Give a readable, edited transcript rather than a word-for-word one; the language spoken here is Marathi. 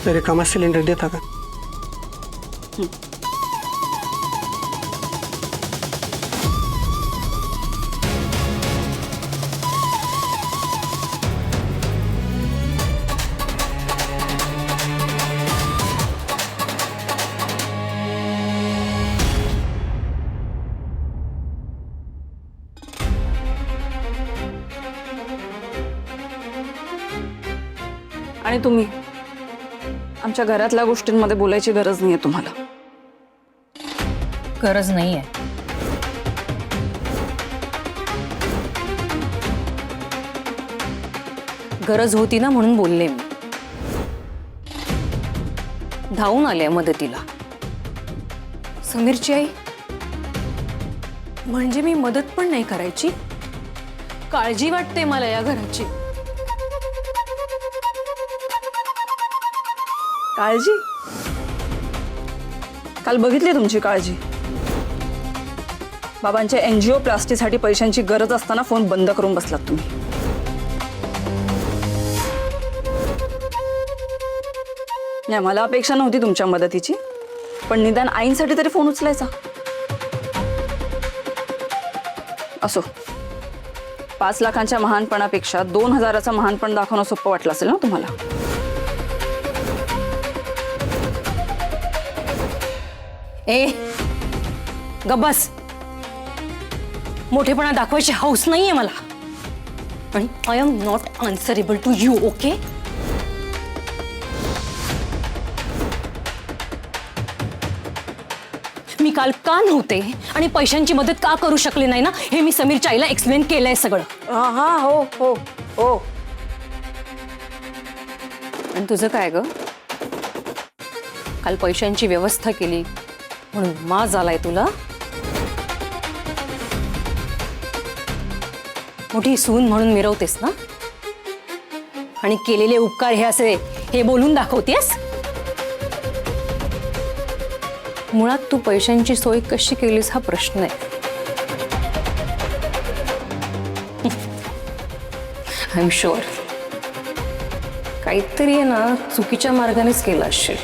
तर रिकामा सिलेंडर देता का? आणि तुम्ही आमच्या घरातल्या गोष्टींमध्ये बोलायची गरज नाहीये तुम्हाला. गरज नाहीये. गरज होती ना म्हणून बोलले मी. धावून आले मदतीला. समीरची आई म्हणजे मी मदत पण नाही करायची. काळजी वाटते मला या घराची. काळजी? काल बघितली तुमची काळजी. बाबांच्या एनजीओप्लास्टीसाठी पैशांची गरज असताना फोन बंद करून बसलात तुम्ही. नाही, मला अपेक्षा नव्हती तुमच्या मदतीची, पण निदान आईंसाठी तरी फोन उचलायचा. असो, 5 लाखांच्या महानपणापेक्षा 2000चं महानपण दाखवणं सोपं वाटलं असेल ना तुम्हाला. ए गब्बस. मोठेपणा दाखवायची हौस नाहीये मला. आणि I am not answerable to you. Okay. मी काल का नव्हते आणि पैशांची मदत का करू शकले नाही ना, हे मी समीरच्या आईला एक्सप्लेन केलंय सगळं. हा हो हो हो. आणि तुझं काय ग? काल पैशांची व्यवस्था केली म्हणून माज आलाय तुला? मोठी सून म्हणून मिरवतेस ना, आणि केलेले उपकार हे असे हे बोलून दाखवतेस. मुळात तू पैशांची सोय कशी केलीस हा प्रश्न आहे. आय एम शुअर काहीतरी आहे ना चुकीच्या मार्गानेच केलं असेल.